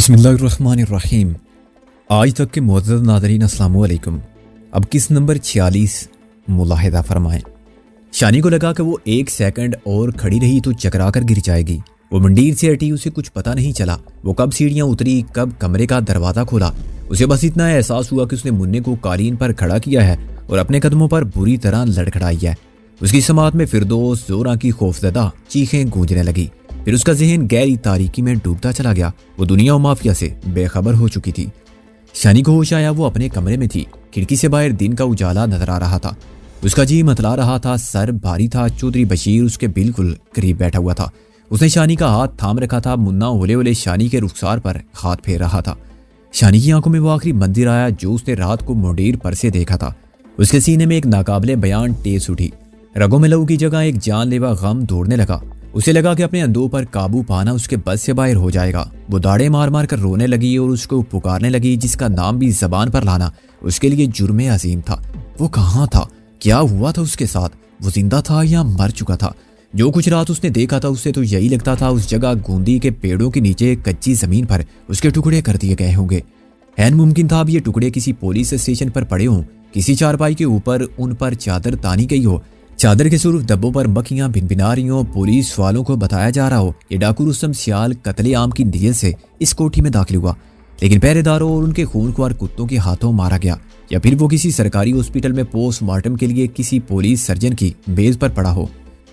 बिस्मिल्लाहिर्रहमानिर्रहीम। आज तक के मुअज़्ज़ज़ नाज़रीन अस्सलाम वालेकुम। अब किस नंबर 46 मुलाहिज़ा फरमाएं। शानी को लगा कि वो 1 सेकंड और खड़ी रही तो चकरा कर गिर जाएगी। वो मंडीर से हटी, उसे कुछ पता नहीं चला वो कब सीढ़ियाँ उतरी, कब कमरे का दरवाज़ा खोला। उसे बस इतना एहसास हुआ कि उसने मुन्ने को कालीन पर खड़ा किया है और अपने कदमों पर बुरी तरह लड़खड़ाई है। उसकी समात में फिरदौस जोरा की खौफजदा चीखें गूंजने लगी। फिर उसका जहन गहरी तारीकी में डूबता चला गया। वो दुनिया और माफिया से बेखबर हो चुकी थी। शानी को होश आया, वो अपने कमरे में थी। खिड़की से बाहर दिन का उजाला नजर आ रहा था। उसका जी मतला रहा था, सर भारी था। चौधरी बशीर उसके बिल्कुल करीब बैठा हुआ था। उसने शानी का हाथ थाम रखा था। मुन्ना होले होले शानी के रुखसार पर हाथ फेर रहा था। शानी की आंखों में वो आखिरी मंदिर आया जो उसने रात को मुंडीर पर से देखा था। उसके सीने में एक नाकाबिले बयान टेस उठी। रगों में लहू की जगह एक जानलेवा गम दौड़ने लगा। उसे लगा कि अपने अंदों पर काबू पाना उसके बस से बाहर हो जाएगा। वो दाढ़े मार मार कर रोने लगी और उसको पुकारने लगी, जिसका नाम भी जबान पर लाना उसके लिए जुर्मे अजीम था। वो कहाँ था? क्या हुआ था उसके साथ? वो जिंदा था या मर चुका था? जो कुछ रात उसने देखा था उससे तो यही लगता था उस जगह गूंदी के पेड़ों के नीचे कच्ची जमीन पर उसके टुकड़े कर दिए गए होंगे। हैन मुमकिन था अब ये टुकड़े किसी पुलिस स्टेशन पर पड़े हों, किसी चारपाई के ऊपर उन पर चादर तानी गई हो, चादर के सुर्ख डब्बों पर मक्खियां भिनभिना रही हों। पुलिस वालों को बताया जा रहा हो ये डाकू रुस्तम सियाल कत्ले आम की नीयत से इस कोठी में दाखिल हुआ, लेकिन पहरेदारों और उनके खूनख्वार कुत्तों के हाथों मारा गया। या फिर वो किसी सरकारी हॉस्पिटल में पोस्टमार्टम के लिए किसी पुलिस सर्जन की मेज पर पड़ा हो।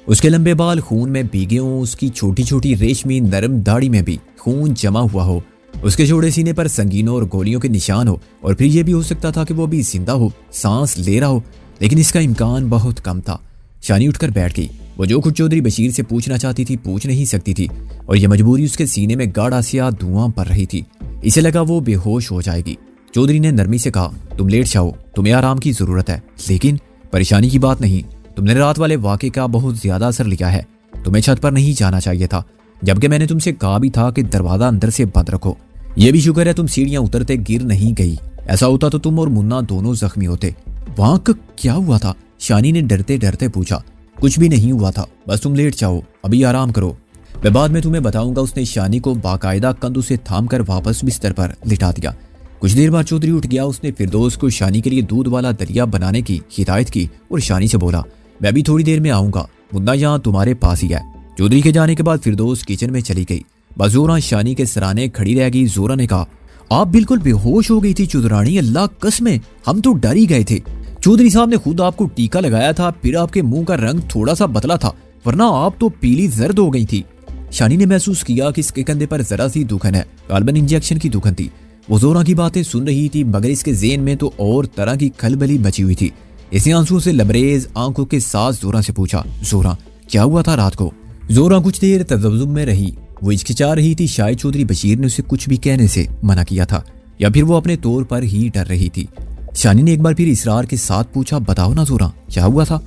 उसके लंबे बाल खून में भीगे हों, उसकी छोटी छोटी रेशमी नरम दाढ़ी में भी खून जमा हुआ हो, उसके चौड़े सीने पर संगीनों और गोलियों के निशान हो। और फिर यह भी हो सकता था कि वो अभी जिंदा हो, सांस ले रहा हो, लेकिन इसका इम्कान बहुत कम था। शानी उठकर बैठ गई। वो जो कुछ चौधरी बशीर से पूछना चाहती थी पूछ नहीं सकती थी, और यह मजबूरी उसके सीने में गाढ़ा सिया धुआं पड़ रही थी। इसे लगा वो बेहोश हो जाएगी। चौधरी ने नरमी से कहा, तुम लेट जाओ, तुम्हें आराम की जरूरत है। लेकिन परेशानी की बात नहीं, तुमने रात वाले वाक़े का बहुत ज्यादा असर लिया है। तुम्हें छत पर नहीं जाना चाहिए था, जबकि मैंने तुमसे कहा भी था कि दरवाजा अंदर से बंद रखो। यह भी शुक्र है तुम सीढ़ियां उतरते गिर नहीं गई। ऐसा होता तो तुम और मुन्ना दोनों जख्मी होते। वहां क्या हुआ था? शानी ने डरते डरते पूछा। कुछ भी नहीं हुआ था, बस तुम लेट जाओ, अभी आराम करो, मैं बाद में तुम्हें बताऊंगा। उसने शानी को बाकायदा कंधों से थाम कर वापस बिस्तर पर लिटा दिया। कुछ देर बाद चौधरी उठ गया। उसने फिरदौस को शानी के लिए दूध वाला दलिया बनाने की हिदायत की और शानी से बोला, मैं भी थोड़ी देर में आऊंगा, मुन्ना यहाँ तुम्हारे पास ही है। चौधरी के जाने के बाद फिरदौस किचन में चली गई। बस जोरा शानी के सराने खड़ी रह गई। जोरा ने कहा, आप बिल्कुल बेहोश हो गई थी चौधरानी, अल्लाह कसम, हम तो डर ही गए थे। चौधरी साहब ने खुद आपको टीका लगाया था, फिर आपके मुंह का रंग थोड़ा सा बदला था, वरना आप तो पीली जर्द हो गई थी। शानी ने महसूस किया कि इसके कंधे पर जरा सी दुखन है, गालबन इंजेक्शन की दुखन थी। वो जोरा की बातें सुन रही थी, मगर इसके ज़हन में तो और तरह की खलबली मची हुई थी। इसी आंसुओं से लबरेज आंखों के साथ जोरा से पूछा, जोरा क्या हुआ था रात को? जोरा कुछ देर तज़ब्ज़ुब में रही। वो हिचकिचा रही थी, शायद चौधरी बशीर ने उसे कुछ भी कहने से मना किया था, या फिर वो अपने तौर पर ही डर रही थी। शानी ने एक बार फिर इसरार के साथ पूछा, बताओ ना जोरा, क्या हुआ था?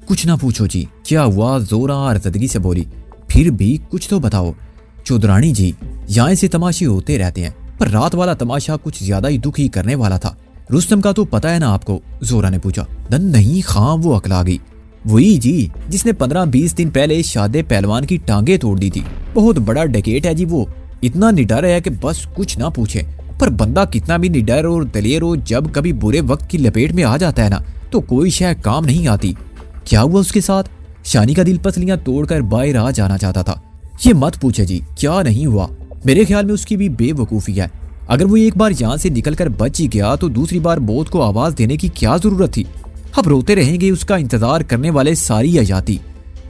कुछ ना पूछो जी, क्या हुआ? जोरा अर्जदगी से बोली, फिर भी कुछ तो बताओ। चौधरानी जी, यहाँ से तमाशे होते रहते हैं, पर रात वाला तमाशा कुछ ज्यादा ही दुखी करने वाला था। रुस्तम का तो पता है ना आपको? जोरा ने पूछा। नहीं खां, वो अकला गई। वही जी जिसने 15-20 दिन पहले शादे पहलवान की टांगे तोड़ दी थी। बहुत बड़ा डकैत है जी वो, इतना निडर है कि बस कुछ ना पूछे। पर बंदा कितना भी निडर और दलेर हो, जब कभी बुरे वक्त की लपेट में आ जाता है ना, तो कोई शय काम नहीं आती। क्या हुआ उसके साथ? शानी का दिल पसलियां तोड़कर बाहर आ जाना चाहता था। ये मत पूछे जी, क्या नहीं हुआ। मेरे ख्याल में उसकी भी बेवकूफ़ी है। अगर वो एक बार यहाँ से निकलकर बच ही गया तो दूसरी बार मौत को आवाज देने की क्या जरूरत थी? अब रोते रहेंगे उसका इंतजार करने वाले सारी अजाती।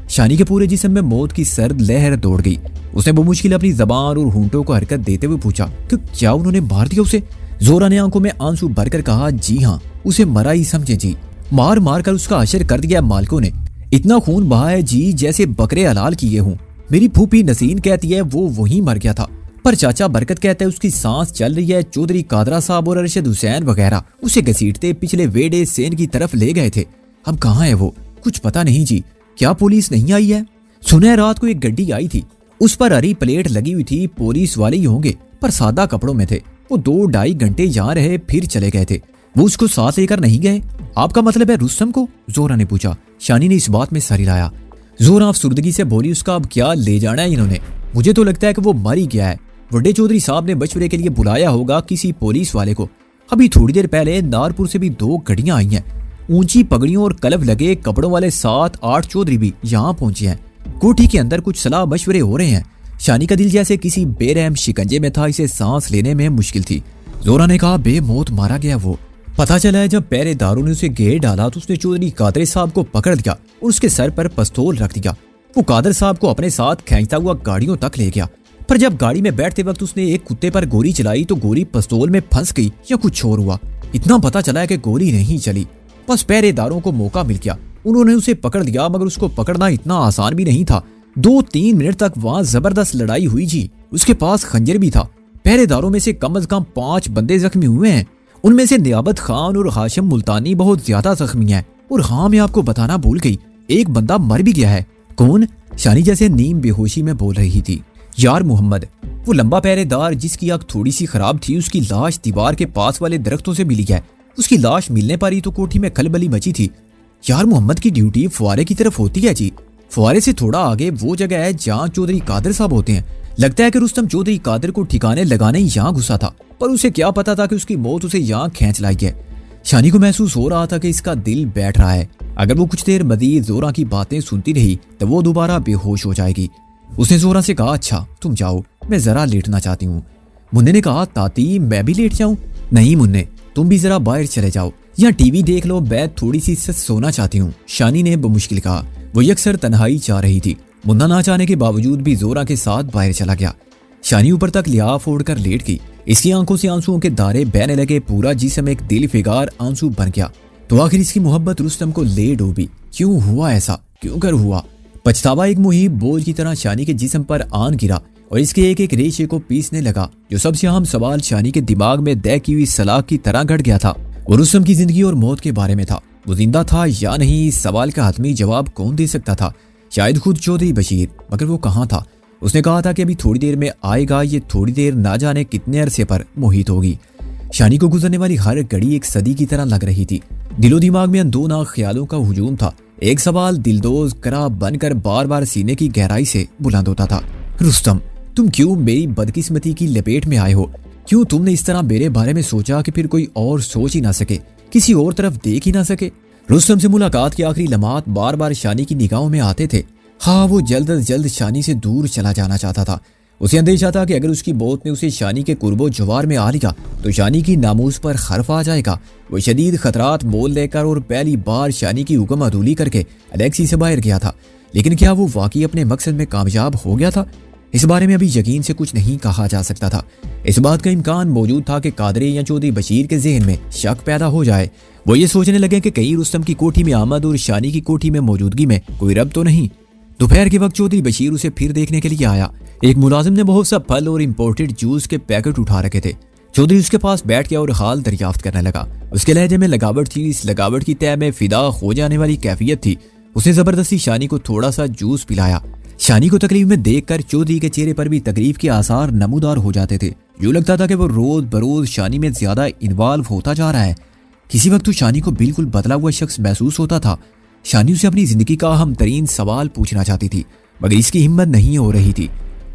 शानी के पूरे जिस्म में मौत की सर्द लहर दौड़ गई। उसने मुश्किल अपनी जबान और होंठों को हरकत देते हुए पूछा कि क्या उन्होंने मार दिया उसे? जोरा ने आंखों में आंसू भरकर कहा, जी हाँ, उसे मरा ही समझे जी, मार मार कर उसका हशर कर दिया मालिकों ने। इतना खून बहा है जी जैसे बकरे हलाल किए हों। मेरी फूफी नसीन कहती है वो वहीं मर गया था, पर चाचा बरकत कहते हैं उसकी सांस चल रही है। चौधरी कादरा साहब और अरशद हुसैन वगैरह उसे घसीटते पिछले वेड़े सेन की तरफ ले गए थे। अब कहाँ है वो? कुछ पता नहीं जी। क्या पुलिस नहीं आई है? सुना है रात को एक गड्डी आई थी, उस पर हरी प्लेट लगी हुई थी। पुलिस वाले ही होंगे, पर सादा कपड़ों में थे। वो 2-2.5 घंटे यहाँ रहे, फिर चले गए थे। वो उसको साथ लेकर नहीं गए? आपका मतलब है रुस्तम को? जोरा ने पूछा। शानी ने इस बात में सर हिलाया। जोरा अफसुर्दगी से बोली, उसका अब क्या ले जाना है इन्होंने? मुझे तो लगता है कि वो मर ही गया है। बड़े चौधरी साहब ने मशवरे के लिए बुलाया होगा किसी पुलिस वाले को। अभी थोड़ी देर पहले नारपुर से भी 2 गाड़ियां आई हैं। ऊंची पगड़ियों और कलव लगे कपड़ों वाले 7-8 चौधरी भी यहाँ पहुंचे हैं। कोठी के अंदर कुछ सलाह मशवरे हो रहे हैं। शानी का दिल जैसे किसी बेरहम शिकंजे में था, इसे सांस लेने में मुश्किल थी। जोरा ने कहा, बेमौत मारा गया वो। पता चला है जब पहरेदारों ने उसे घेर डाला तो उसने चौधरी कादर साहब को पकड़ लिया और उसके सर पर पिस्तौल रख दिया। वो कादर साहब को अपने साथ खींचता हुआ गाड़ियों तक ले गया, पर जब गाड़ी में बैठते वक्त उसने एक कुत्ते पर गोली चलाई तो गोली पिस्तौल में फंस गई या कुछ और हुआ। इतना पता चला है कि गोली नहीं चली, बस पहरेदारों को मौका मिल गया। उन्होंने उसे पकड़ लिया, मगर उसको पकड़ना इतना आसान भी नहीं था। 2-3 मिनट तक वहां जबरदस्त लड़ाई हुई जी। उसके पास खंजर भी था। पहरेदारों में से कम 5 बंदे जख्मी हुए हैं। उनमें से नियाबत खान और हाशिम मुल्तानी बहुत ज्यादा जख्मी है। और हाँ, मैं आपको बताना भूल गई, एक बंदा मर भी गया है। कौन? शानी जैसे नीम बेहोशी में बोल रही थी। यार मोहम्मद, वो लंबा पहरेदार जिसकी आंख थोड़ी सी खराब थी, उसकी लाश दीवार के पास वाले दरख्तों से मिली है। उसकी लाश मिलने पर ही तो कोठी में खलबली मची थी। यार मोहम्मद की ड्यूटी फुआरे की तरफ होती है जी। फुआरे से थोड़ा आगे वो जगह है जहाँ चौधरी कादर साहब होते हैं। लगता है कि रुस्तम चौधरी कादर को ठिकाने लगाने यहाँ घुसा था, पर उसे क्या पता था कि उसकी मौत उसे यहाँ खींच लाई है। शानी को महसूस हो रहा था कि इसका दिल बैठ रहा है। अगर वो कुछ देर मजीद जोरा की बातें सुनती रही तो वो दोबारा बेहोश हो जाएगी। उसने जोरा से कहा, अच्छा तुम जाओ, मैं जरा लेटना चाहती हूँ। मुन्ने ने कहा, ताती मैं भी लेट जाऊं? नहीं मुन्ने, तुम भी जरा बाहर चले जाओ या टीवी देख लो, मैं थोड़ी सी सोना चाहती हूँ, शानी ने बमुश्किल कहा। वो यकसर तन्हाई चाह रही थी। मुन्ना ना चाहने के बावजूद भी जोरा के साथ बाहर चला गया। शानी ऊपर तक लिहाफ ओढ़कर लेट गई। इसकी आंखों से आंसुओं के धारे बहने लगे। पूरा जिस्म एक दिल फिगार आंसू बन गया। तो आखिर इसकी मोहब्बत रुस्तम को ले डूबी। क्यों हुआ ऐसा? क्यों कर हुआ? पछतावा एक मुहिब बोझ की तरह शानी के जिस्म पर आन गिरा और इसके एक एक रेशे को पीसने लगा। जो सबसे अहम सवाल शानी के दिमाग में तय की हुई सलाह की तरह घट गया था, वो रुस्तम की जिंदगी और मौत के बारे में था। वो जिंदा था या नहीं, इस सवाल का हतमी जवाब कौन दे सकता था? शायद खुद चौधरी बशीर, मगर वो कहाँ था? उसने कहा था कि अभी थोड़ी देर में आएगा। ये थोड़ी देर ना जाने कितने अरसे पर मुहित होगी। शानी को गुजरने वाली हर घड़ी एक सदी की तरह लग रही थी। दिलो दिमाग में अनदोना ख्यालों का हुजूम था। एक सवाल दिलदोज करा बनकर बार बार सीने की गहराई से बुलंद होता था, रुस्तम तुम क्यों मेरी बदकिस्मती की लपेट में आए हो? क्यों तुमने इस तरह मेरे बारे में सोचा कि फिर कोई और सोच ही ना सके, किसी और तरफ देख ही ना सके? रुस्तम से मुलाकात के आखिरी लम्हात बार बार शानी की निगाहों में आते थे। हाँ, वो जल्द अज जल्द शानी से दूर चला जाना चाहता था। उसे अंदेशा था कि अगर उसकी मौत ने उसे शानी के कुर्बो जवार में आ लिया तो शानी की नामूस पर खर्फ आ जाएगा। वो शदीद खतरात मोल लेकर और पहली बार शानी की हुक्म अदूली करके अलेक्सी से बाहर गया था। लेकिन क्या वो वाकई अपने मकसद में कामयाब हो गया था? इस बारे में अभी यकीन से कुछ नहीं कहा जा सकता था। इस बात का इम्कान मौजूद था कि कादरी या चौधरी बशीर के जहन में शक पैदा हो जाए। वो ये सोचने लगे कि कहीं रुस्तम की कोठी में आमद और शानी की कोठी में मौजूदगी में कोई रब तो नहीं। दोपहर के वक्त चौधरी बशीर उसे फिर देखने के लिए आया। एक मुलाजिम ने बहुत सा फल और इम्पोर्टेड जूस के पैकेट उठा रखे थे। चौधरी उसके पास बैठ गया और हाल दरियाफ्त करने लगा। उसके लहजे में लगावट थी। इस लगावट की तय में फिदा हो जाने वाली कैफियत थी। उसने जबरदस्ती शानी को थोड़ा सा जूस पिलाया। शानी को तकलीफ में देखकर चौधरी के चेहरे पर भी तकलीफ के आसार नमूदार हो जाते थे। यूं लगता था कि वो रोज बरोज शानी में ज्यादा इन्वॉल्व होता जा रहा है। किसी वक्त तो शानी को बिल्कुल बदला हुआ शख्स महसूस होता था। शानी उसे अपनी जिंदगी का अहम तरीन सवाल पूछना चाहती थी, मगर इसकी हिम्मत नहीं हो रही थी।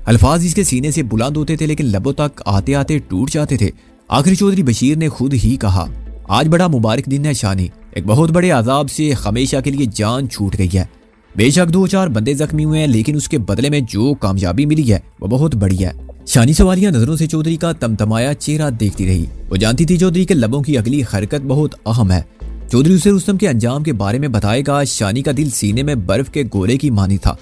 अल्फाज इसके सीने से बुलंद होते थे लेकिन लबों तक आते आते टूट जाते थे। आखिर चौधरी बशीर ने खुद ही कहा, आज बड़ा मुबारक दिन है शानी, एक बहुत बड़े अजाब से हमेशा के लिए जान छूट गई है। बेशक 2-4 बंदे जख्मी हुए हैं, लेकिन उसके बदले में जो कामयाबी मिली है वो बहुत बड़ी है। शानी सवालिया नजरों से चौधरी का तमतमाया चेहरा देखती रही। वो जानती थी चौधरी के लबों की अगली हरकत बहुत अहम है। चौधरी उसे रुस्तम के अंजाम के बारे में बताएगा। शानी का दिल सीने में बर्फ के गोले की मानी था।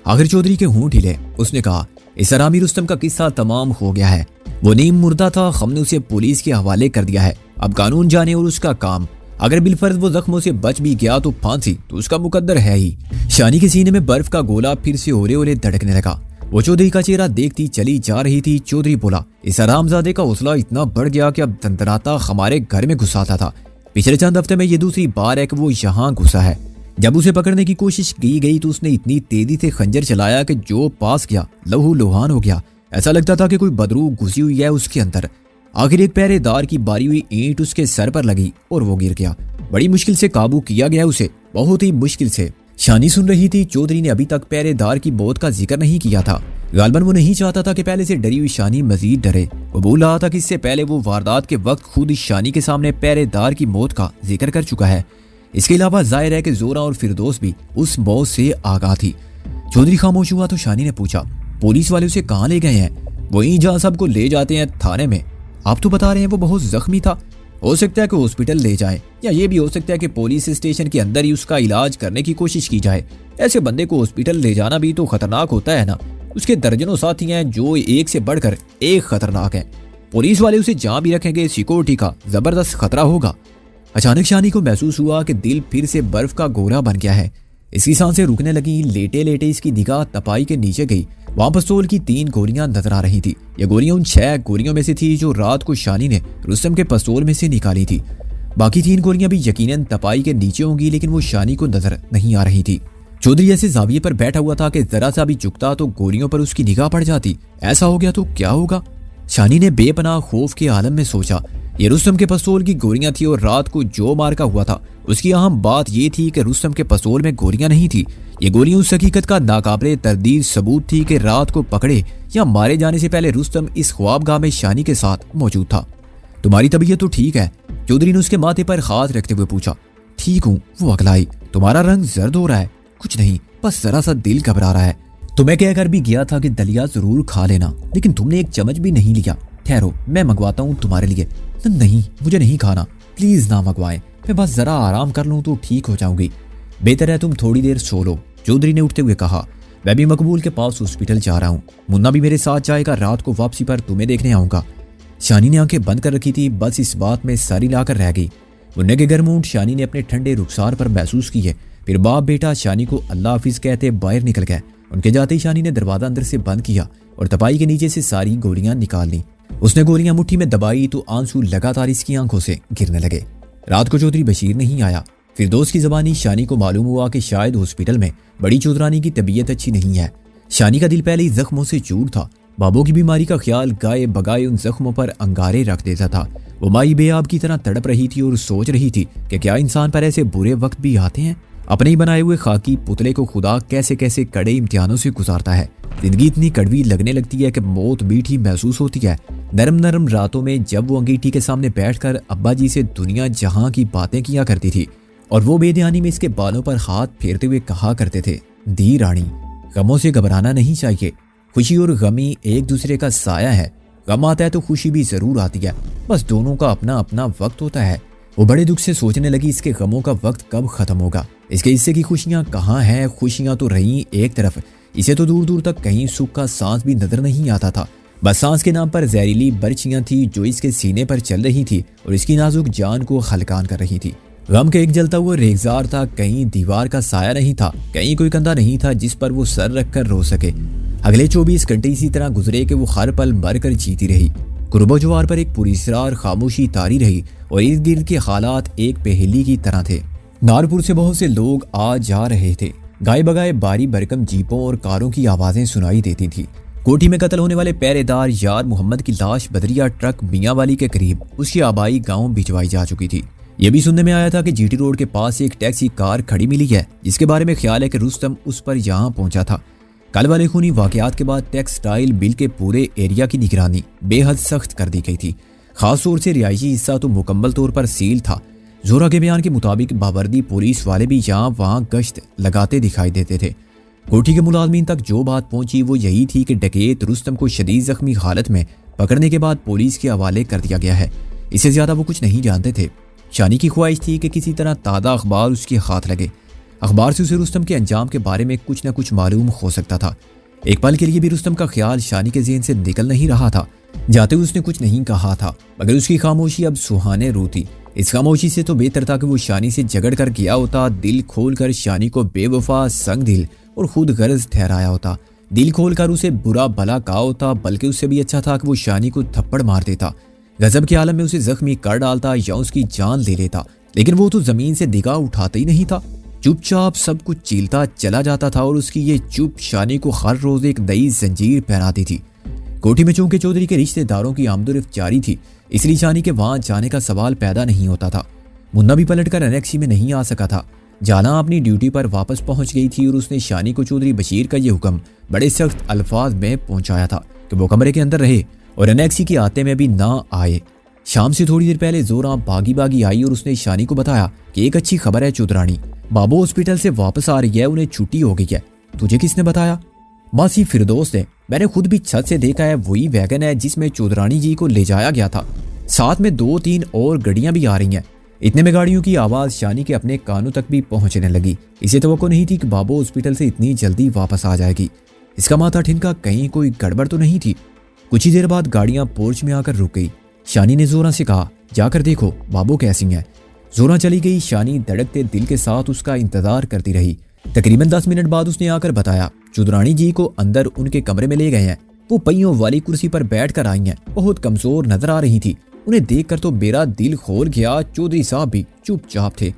आखिर चौधरी के होंठ हिले। उसने कहा, इस हरामी रुस्तम का किस्सा तमाम हो गया है। वो नीम मुर्दा था, हमने उसे पुलिस के हवाले कर दिया है। अब कानून जाने और उसका काम। अगर बिलफर्ज वो जख्मों से बच भी गया तो फांसी तो उसका मुकद्दर है ही। शानी के सीने में बर्फ का गोला फिर से ओले ओले धड़कने लगा। वो चौधरी का चेहरा देखती चली जा रही थी। चौधरी बोला, इस हरामजादे का हौसला इतना बढ़ गया कि अब दंतराता हमारे घर में घुसाता था। पिछले चंद हफ्ते में ये दूसरी बार है कि वो यहाँ घुसा है। जब उसे पकड़ने की कोशिश की गई तो उसने इतनी तेजी से खंजर चलाया कि जो पास गया लहू लुहान हो गया। ऐसा लगता था कि कोई बदरू घुसी हुई है उसके अंदर। आखिर एक पहरेदार की बारी हुई ईंट उसके सर पर लगी और वो गिर गया। बड़ी मुश्किल से काबू किया गया उसे, बहुत ही मुश्किल से। शानी सुन रही थी। चौधरी ने अभी तक पहरेदार की मौत का जिक्र नहीं किया था, गालबन वो नहीं चाहता था कि पहले से डरी हुई शानी मजीद डरे। वो बोल रहा था कि इससे पहले वो वारदात के वक्त खुद शानी के सामने पहरेदार की मौत का जिक्र कर चुका है। इसके अलावा जाहिर है कि जोरा और फिरदौस भी उस मौत से आगाह थी। चौधरी खामोश हुआ तो शानी ने पूछा, पुलिस वाले उसे कहाँ ले गए हैं? वहीं जहाँ सबको ले जाते हैं, थाने में। आप तो बता रहे हैं वो बहुत जख्मी था। हो सकता है कि हॉस्पिटल ले जाएं, या ये भी हो सकता है कि पुलिस स्टेशन के अंदर ही उसका इलाज करने की कोशिश की जाए। ऐसे बंदे को हॉस्पिटल ले जाना भी तो खतरनाक होता है ना। उसके दर्जनों साथी हैं जो एक से बढ़कर एक खतरनाक हैं। पुलिस वाले उसे जहाँ भी रखेंगे सिक्योरिटी का जबरदस्त खतरा होगा। अचानक शानी को महसूस हुआ कि दिल फिर से बर्फ का गोला बन गया है। इसकी सांसें रुकने लगी। लेटे लेटे इसकी निगाह तपाई के नीचे गई। वहां पिस्तौल की 3 गोलियां नजर आ रही थी। ये गोलियां उन 6 गोलियों में से थी जो रात को शानी ने रुस्तम के पिस्तौल में से निकाली थी। बाकी 3 गोलियां भी यकीनन तपाई के नीचे होंगी, लेकिन वो शानी को नजर नहीं आ रही थी। चौधरी ऐसे जाविये पर बैठा हुआ था कि जरा सा भी झुकता तो गोलियों पर उसकी निगाह पड़ जाती। ऐसा हो गया तो क्या होगा? शानी ने बेपनाह खौफ के आलम में सोचा। ये रुस्तम के पिस्तौल की गोलियां थी और रात को जो मार का हुआ था उसकी अहम बात यह थी कि रुस्तम के पिस्तौल में गोलियां नहीं थी। ये गोलियां उस हकीकत का नाकाबिले तरदीद सबूत थी कि रात को पकड़े या मारे जाने से पहले रुस्तम इस ख्वाबगाह में शानी के साथ मौजूद था। तुम्हारी तबीयत तो ठीक है? चौधरी ने उसके माथे पर हाथ रखते हुए पूछा। ठीक हूँ, वो अगलाई। तुम्हारा रंग जर्द हो रहा है? कुछ नहीं, बस जरा सा दिल घबरा रहा है। तुम्हें कहकर भी गया था कि दलिया जरूर खा लेना, लेकिन तुमने एक चम्मच भी नहीं लिया। ठहरो, मैं मंगवाता हूँ तुम्हारे लिए। नहीं, मुझे नहीं खाना, प्लीज ना मंगवाएं। मैं बस जरा आराम कर लूँ तो ठीक हो जाऊंगी। बेहतर है तुम थोड़ी देर सो लो, चौधरी ने उठते हुए कहा। मैं भी मकबूल के पास हॉस्पिटल जा रहा हूँ। मुन्ना भी मेरे साथ जाएगा। रात को वापसी पर तुम्हें देखने आऊंगा। शानी ने आंखें बंद कर रखी थी, बस इस बात में सारी लाकर रह गई। मुन्ने के गर्म ऊँट शानी ने अपने ठंडे रुखसार पर महसूस किए। फिर बाप बेटा शानी को अल्लाह हाफिज कहते बाहर निकल गए। उनके जाते ही शानी ने दरवाजा अंदर से बंद किया और तपाई के नीचे से सारी गोलियां निकाल ली। उसने गोलियां मुट्ठी में दबाई तो आंसू लगातार इसकी आंखों से गिरने लगे। रात को चौधरी बशीर नहीं आया। फिर दोस्त की जबानी शानी को मालूम हुआ कि शायद हॉस्पिटल में बड़ी चौधरानी की तबीयत अच्छी नहीं है। शानी का दिल पहले ही जख्मों से चूर था। बाबू की बीमारी का ख्याल गाये बगाए उन जख्मों पर अंगारे रख देता था। वो माई बेआब की तरह तड़प रही थी और सोच रही थी कि क्या इंसान पर ऐसे बुरे वक्त भी आते हैं। अपने ही बनाए हुए खाकी पुतले को खुदा कैसे कैसे कड़े इम्तिहानों से गुजारता है। जिंदगी इतनी कड़वी लगने लगती है कि मौत मीठी महसूस होती है। नरम नरम रातों में जब वो अंगीठी के सामने बैठकर अब्बा जी से दुनिया जहां की बातें किया करती थी और वो बेध्यानी में इसके बालों पर हाथ फेरते हुए कहा करते थे, दी रानी, गमों से घबराना नहीं चाहिए। खुशी और गमी एक दूसरे का साया है। गम आता है तो खुशी भी जरूर आती है, बस दोनों का अपना अपना वक्त होता है। वो बड़े दुख से सोचने लगी इसके गमों का वक्त कब खत्म होगा। इसके हिस्से की खुशियां कहाँ हैं? खुशियां तो रही एक तरफ, इसे तो दूर दूर तक कहीं सुख का सांस भी नजर नहीं आता था। बस सांस के नाम पर जहरीली बर्चियां थी जो इसके सीने पर चल रही थी और इसकी नाजुक जान को खलकान कर रही थी। गम के एक जलता हुआ रेगजार था। कहीं दीवार का साया नहीं था, कहीं कोई कंधा नहीं था जिस पर वो सर रख कर रो सके। अगले 24 घंटे इसी तरह गुजरे कि वो हर पल मर कर जीती रही। कुर्बो जवार पर एक पुरस्कार खामोशी तारी रही और इर्द गिर्द के हालात एक पहेली की तरह थे। नारपुर से बहुत से लोग आ जा रहे थे। गाय बगाए बारी भरकम जीपों और कारों की आवाजें सुनाई देती थी। कोठी में कत्ल होने वाले पहरेदार यार मोहम्मद की लाश बदरिया ट्रक मियांवाली के करीब उसकी आबाई गांव भिजवाई जा चुकी थी। यह भी सुनने में आया था कि जीटी रोड के पास एक टैक्सी कार खड़ी मिली है जिसके बारे में ख्याल है कि रुस्तम उस पर यहाँ पहुंचा था। कल वाले खूनी वाकयात के बाद टेक्सटाइल बिल के पूरे एरिया की निगरानी बेहद सख्त कर दी गई थी। खास तौर से रिहायशी हिस्सा तो मुकम्मल तौर पर सील था। जोरा के बयान के मुताबिक बावर्दी पुलिस वाले भी यहाँ वहाँ गश्त लगाते दिखाई देते थे। कोठी के मुलाजमीन तक जो बात पहुंची वो यही थी कि डकैत रुस्तम को शदीद जख्मी हालत में पकड़ने के बाद पुलिस के हवाले कर दिया गया है। इससे ज्यादा वो कुछ नहीं जानते थे। शानी की ख्वाहिश थी कि किसी तरह ताज़ा अखबार उसके हाथ लगे। अखबार से उसे रुस्तम के अंजाम के बारे में कुछ न कुछ मालूम हो सकता था। एक पल के लिए भी रुस्तम का ख्याल शानी के ज़हन से निकल नहीं रहा था। जाते हुए उसने कुछ नहीं कहा था, मगर उसकी खामोशी अब सुहाने रू थी। इस खामोशी से तो बेहतर था कि वो शानी से झगड़ कर गया होता, दिल खोल कर शानी को बेवफा, संग दिल और खुद गर्ज ठहराया होता। दिल खोल कर उसे बुरा भला कहा होता, बल्कि उससे भी अच्छा था कि वो शानी को थप्पड़ मार देता, गजब के आलम में उसे जख्मी कर डालता या उसकी जान ले लेता। लेकिन वो तो जमीन से निगाह उठाता ही नहीं था, चुपचाप सब कुछ चीलता चला जाता था और उसकी ये चुप शानी को हर रोज एक नई जंजीर पहनाती थी। कोठी में चूंकि चौधरी के रिश्तेदारों की आमदोरफ्त जारी थी, इसलिए शानी के वहां जाने का सवाल पैदा नहीं होता था। मुन्ना भी पलटकर एनेक्सी में नहीं आ सका था। जाना अपनी ड्यूटी पर वापस पहुंच गई थी और उसने शानी को चौधरी बशीर का ये हुक्म बड़े सख्त अल्फाज में पहुंचाया था कि वो कमरे के अंदर रहे और अनेक्सी के आते में भी ना आए। शाम से थोड़ी देर पहले जोरा भागी भागी आई और उसने शानी को बताया कि एक अच्छी खबर है चौधरानी, बाबू हॉस्पिटल से वापस आ रही है, उन्हें छुट्टी हो गई है। तुझे किसने बताया? मासी फिरदौस ने, मैंने खुद भी छत से देखा है, वही वैगन है जिसमें चौधरानी जी को ले जाया गया था। साथ में 2-3 और गाड़ियां भी आ रही हैं। इतने में गाड़ियों की आवाज शानी के अपने कानों तक भी पहुंचने लगी। इसे तवक्को नहीं थी कि बाबू हॉस्पिटल से इतनी जल्दी वापस आ जाएगी। इसका माथा ठिनका, कहीं कोई गड़बड़ तो नहीं थी। कुछ ही देर बाद गाड़ियां पोर्च में आकर रुक गई। शानी ने जोरा से कहा, जाकर देखो बाबू कैसी हैं। जोरा चली गई। शानी धड़कते दिल के साथ उसका इंतजार करती रही। तकरीबन 10 मिनट बाद उसने आकर बताया, चौधरानी जी को अंदर उनके कमरे में ले गए हैं। वो पहियों वाली कुर्सी पर बैठकर आई हैं, बहुत कमजोर नजर आ रही थी। उन्हें देखकर तो मेरा दिल खोल गया। चौधरी साहब भी चुपचाप थे।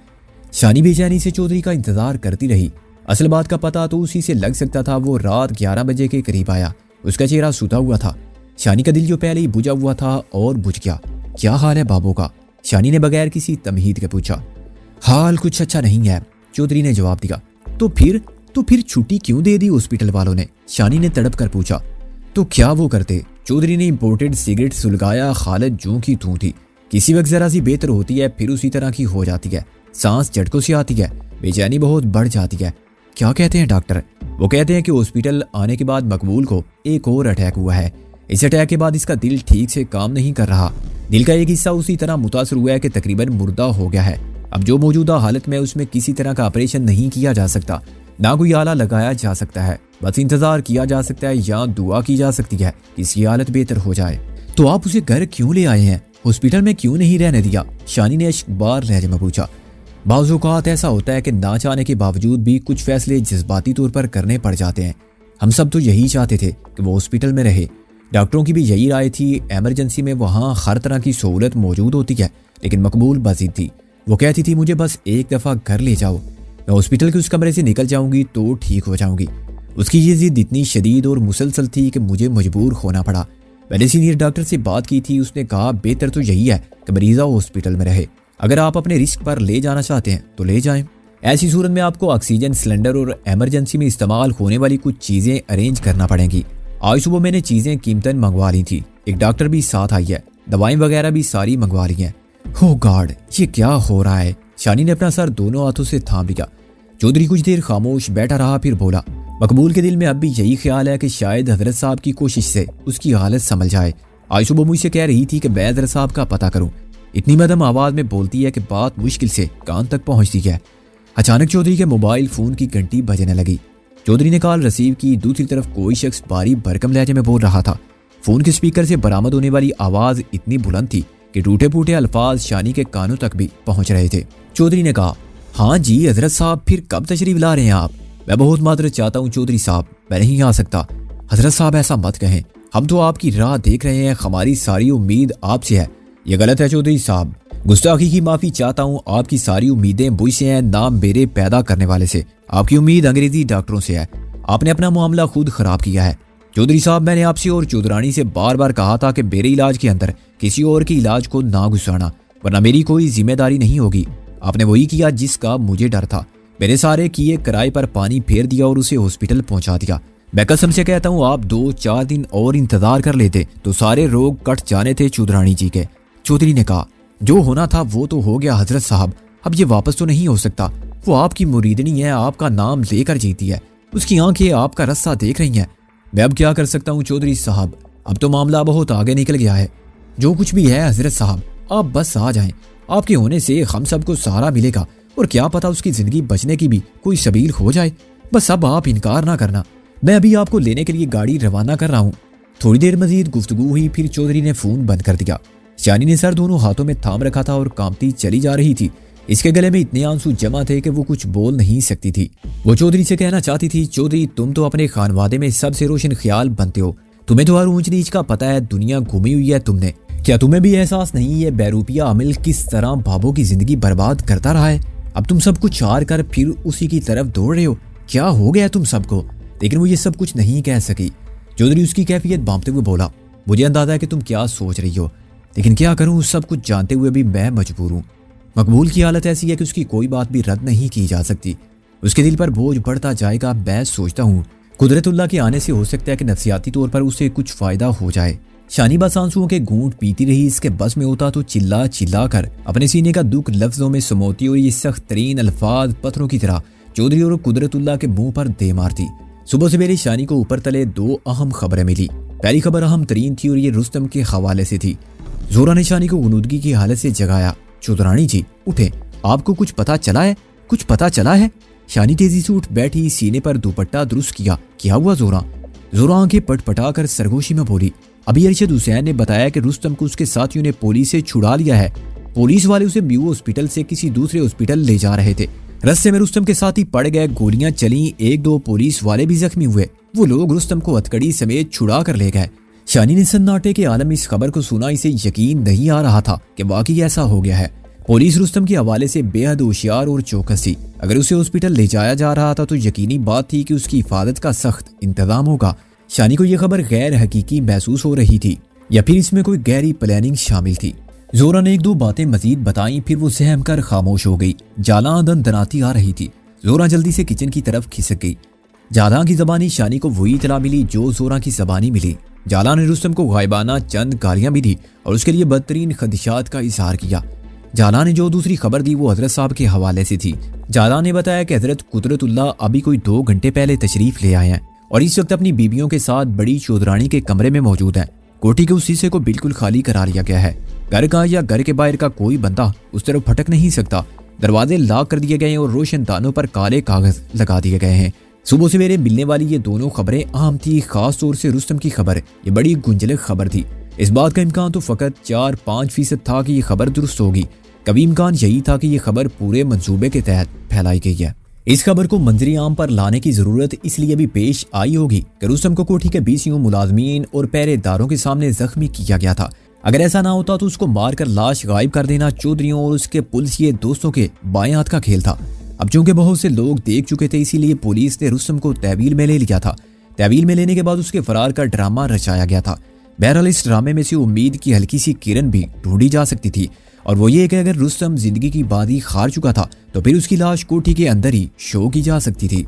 शानी बेचैनी से चौधरी का इंतजार करती रही। असल बात का पता तो उसी से लग सकता था। वो रात 11 बजे के करीब आया। उसका चेहरा सूता हुआ था। शानी का दिल जो पहले ही बुझा हुआ था और बुझ गया। क्या हाल है बाबू का? शानी ने बगैर किसी तमहीद के पूछा। हाल कुछ अच्छा नहीं है, चौधरी ने जवाब दिया। तो फिर छुट्टी क्यों दे दी हॉस्पिटल वालों ने? शानी ने तड़प कर पूछा। तो क्या वो करते? चौधरी ने इंपोर्टेड सिगरेट सुलगाया। हालत जूं की तूं थी। किसी वक्त जरा सी बेहतर होती है, फिर उसी तरह की हो जाती है। सांस झटकों से आती है, बेचैनी बहुत बढ़ जाती है। क्या कहते हैं डॉक्टर? वो कहते हैं कि हॉस्पिटल आने के बाद मकबूल को एक और अटैक हुआ है। इस अटैक के बाद इसका दिल ठीक से काम नहीं कर रहा। दिल का एक हिस्सा उसी तरह मुतासर हुआ है कि तकरीबन मुर्दा हो गया है। अब जो मौजूदा हालत में उसमें किसी तरह का ऑपरेशन नहीं किया जा सकता, ना कोई आला लगाया जा सकता है। बस इंतजार किया जा सकता है या दुआ की जा सकती है कि इसकी हालत बेहतर हो जाए। तो आप उसे घर क्यों ले आए हैं? हॉस्पिटल में क्यों नहीं रहने दिया? शानी ने अश्कबार लहजे में पूछा। बाज़ औक़ात ऐसा होता है कि ना चाहने के बावजूद भी कुछ फैसले जज्बाती तौर पर करने पड़ जाते हैं। हम सब तो यही चाहते थे कि वो हॉस्पिटल में रहे। डॉक्टरों की भी यही राय थी। एमरजेंसी में वहाँ हर तरह की सहूलत मौजूद होती है, लेकिन मकबूल बाज़िद थी। वो कहती थी, मुझे बस एक दफ़ा घर ले जाओ, मैं हॉस्पिटल के उस कमरे से निकल जाऊंगी तो ठीक हो जाऊंगी। उसकी ये जिद इतनी शदीद और मुसलसल थी कि मुझे मजबूर होना पड़ा। मैंने सीनियर डॉक्टर से बात की थी। उसने कहा, बेहतर तो यही है कि मरीज़ा हॉस्पिटल में रहे। अगर आप अपने रिस्क पर ले जाना चाहते हैं तो ले जाएं। ऐसी सूरत में आपको ऑक्सीजन सिलेंडर और एमरजेंसी में इस्तेमाल होने वाली कुछ चीज़ें अरेंज करना पड़ेंगी। आज सुबह मैंने चीज़ें कीमतन मंगवा ली थी। एक डॉक्टर भी साथ आई है, दवाएं वगैरह भी सारी मंगवा ली हैं। हो गॉड, ये क्या हो रहा है? शानी ने अपना सर दोनों हाथों से थाम लिया। चौधरी कुछ देर खामोश बैठा रहा, फिर बोला, मकबूल के दिल में अब भी यही ख्याल है कि शायद हजरत साहब की कोशिश से उसकी हालत संभल जाए। आज सुबह मुझसे कह रही थी कि मैं हजरत साहब का पता करूं। इतनी मध्यम आवाज में बोलती है कि बात मुश्किल से कान तक पहुंचती है। अचानक चौधरी के मोबाइल फोन की घंटी बजने लगी। चौधरी ने कॉल रिसीव की। दूसरी तरफ कोई शख्स भारी भरकम लहजे में बोल रहा था। फोन के स्पीकर से बरामद होने वाली आवाज इतनी बुलंद थी कि टूटे फूटे अल्फाज शानी के कानों तक भी पहुंच रहे थे। चौधरी ने कहा, हाँ जी हजरत साहब, फिर कब तशरीफ ला रहे हैं आप? मैं बहुत माजरत चाहता हूँ चौधरी साहब, मैं नहीं आ सकता। हजरत साहब ऐसा मत कहें, हम तो आपकी राह देख रहे हैं। हमारी सारी उम्मीद आपसे है। ये गलत है चौधरी साहब, गुस्ताखी की माफी चाहता हूँ। आपकी सारी उम्मीदें मुझसे हैं, ना मेरे पैदा करने वाले से। आपकी उम्मीद अंग्रेजी डॉक्टरों से है। आपने अपना मामला खुद खराब किया है। चौधरी साहब, मैंने आपसे और चौधरानी से बार बार कहा था कि मेरे इलाज के अंदर किसी और के इलाज को ना घुसाना, वरना मेरी कोई जिम्मेदारी नहीं होगी। आपने वही किया जिसका मुझे डर था। मेरे सारे किए किराए पर पानी फेर दिया और उसे हॉस्पिटल पहुंचा दिया। मैं कसम से कहता हूँ, आप 2-4 दिन और इंतजार कर लेते तो सारे रोग कट जाने थे चौधरानी जी के। चौधरी ने कहा, जो होना था वो तो हो गया हजरत साहब, अब ये वापस तो नहीं हो सकता। वो आपकी मुरीदनी है, आपका नाम लेकर जीती है। उसकी आंखें आपका रास्ता देख रही हैं। मैं अब क्या कर सकता हूँ चौधरी साहब? अब तो मामला बहुत आगे निकल गया है। जो कुछ भी है हजरत साहब, आप बस आ जाएं। आपके होने से हम सबको सहारा मिलेगा और क्या पता उसकी जिंदगी बचने की भी कोई सबील हो जाए। बस अब आप इनकार ना करना। मैं अभी आपको लेने के लिए गाड़ी रवाना कर रहा हूँ। थोड़ी देर मजीद गुफ्तगू हुई, फिर चौधरी ने फोन बंद कर दिया। शानी ने सर दोनों हाथों में थाम रखा था और कांपती चली जा रही थी। इसके गले में इतने आंसू जमा थे कि वो कुछ बोल नहीं सकती थी। वो चौधरी से कहना चाहती थी, चौधरी तुम तो अपने खानवादे में सबसे रोशन ख्याल बनते हो। तुम्हें तो हर ऊंच नीच का पता है, दुनिया घूमी हुई है तुमने। क्या तुम्हें भी एहसास नहीं है बैरूपिया अमिल किस तरह बाबू की जिंदगी बर्बाद करता रहा है? अब तुम सब कुछ हार कर फिर उसी की तरफ दौड़ रहे हो। क्या हो गया तुम सबको? लेकिन वो ये सब कुछ नहीं कह सकी। चौधरी उसकी कैफियत भांपते हुए बोला, मुझे अंदाजा है कि तुम क्या सोच रही हो, लेकिन क्या करूं, सब कुछ जानते हुए भी मैं मजबूर हूं। मकबूल की हालत ऐसी है कि उसकी कोई बात भी रद्द नहीं की जा सकती। उसके दिल पर बोझ बढ़ता जाएगा। मैं सोचता हूँ कुदरतुल्लाह के आने से हो सकता है कि नफसियाती तौर पर उसे कुछ फायदा हो जाए। शानी बस आंसुओं के घूंट पीती रही। इसके बस में होता तो चिल्ला चिल्ला कर अपने सीने का दुख लफ्जों में समोती और ये सख्त तरीन अल्फाज पत्थरों की तरह चौधरी और कुदरतुल्लाह के मुंह पर दे मारती। सुबह सवेरे शानी को ऊपर तले दो अहम खबरें मिली। पहली खबर अहम तरीन थी और ये रुस्तम के हवाले से थी। जोरा ने शानी को गुनूदगी की हालत से जगाया। चौधरानी जी उठे, आपको कुछ पता चला है? कुछ पता चला है? शानी तेजी से उठ बैठी, सीने पर दुपट्टा दुरुस्त किया। क्या हुआ जोरा? जोरा आंखें पटपटा कर सरगोशी में बोली, अभी अरशद हुसैन ने बताया कि रुस्तम को उसके साथियों ने पुलिस से छुड़ा लिया है। पुलिस वाले उसे म्यू हॉस्पिटल से किसी दूसरे हॉस्पिटल ले जा रहे थे। रस्ते में रुस्तम के साथी पड़ गए, गोलियां चली, एक दो पुलिस वाले भी जख्मी हुए। वो लोग रुस्तम को हथकड़ी समेत छुड़ा कर ले गए। शानी ने सन्नाटे के आलम इस खबर को सुना। इसे यकीन नहीं आ रहा था कि वाकई ऐसा हो गया है। पुलिस रुस्तम के हवाले से बेहद होशियार और चौकस थी। अगर उसे हॉस्पिटल ले जाया जा रहा था तो यकीनी बात थी कि उसकी हिफाजत का सख्त इंतजाम होगा। शानी को यह खबर गैर हकीकी महसूस हो रही थी या फिर इसमें कोई गहरी प्लानिंग शामिल थी। जोरा ने एक दो बातें मजीद बताई, फिर वो सहम कर खामोश हो गई। जालां दनाती आ रही थी। जोरा जल्दी से किचन की तरफ खिसक गई। जालां की जबानी शानी को वही इतला मिली जो जोरा की जबानी मिली। जालां ने रुस्तम को गायबाना चंद गालियां भी दी और उसके लिए बदतरीन खदशात का इजहार किया। जालां ने जो दूसरी खबर दी वो हजरत साहब के हवाले से थी। जालां ने बताया कि हजरत कुदरतुल्लाह अभी कोई 2 घंटे पहले तशरीफ ले आए हैं और इस वक्त अपनी बीबियों के साथ बड़ी चौधरानी के कमरे में मौजूद हैं। कोठी के उस हिस्से को बिल्कुल खाली करा लिया गया है। घर का या घर के बाहर का कोई बंदा उस तरफ फटक नहीं सकता। दरवाजे लॉक कर दिए गए हैं और रोशनदानों पर काले कागज लगा दिए गए हैं। सुबह सवेरे मिलने वाली ये दोनों खबरें अहम थी। खास तौर से रुस्तम की खबर ये बड़ी गुंजलक खबर थी। इस बात का इम्कान तो फकत 4-5% था कि ये खबर दुरुस्त होगी। कभी इम्कान यही था कि ये खबर पूरे मंसूबे के तहत फैलाई गई है। इस खबर को मंजरी आम पर लाने की जरूरत इसलिए भी पेश आई होगी कि रुस्तम को कोठी के 20 मुलाजमीन और पहरेदारों के सामने जख्मी किया गया था। अगर ऐसा ना होता तो उसको मारकर लाश गायब कर देना चौधरियों और उसके पुलिसिए दोस्तों के बाएं हाथ का खेल था। अब चूंकि बहुत से लोग देख चुके थे इसीलिए पुलिस ने रुस्तम को तहवील में ले लिया था। तहवील में लेने के बाद उसके फरार का ड्रामा रचाया गया था। बहरहाल इस ड्रामे में से उम्मीद की हल्की सी किरण भी ढूंढी जा सकती थी और वो ये कि अगर रुस्तम जिंदगी की बाजी हार चुका था तो फिर उसकी लाश कोठी के अंदर ही शो की जा सकती थी।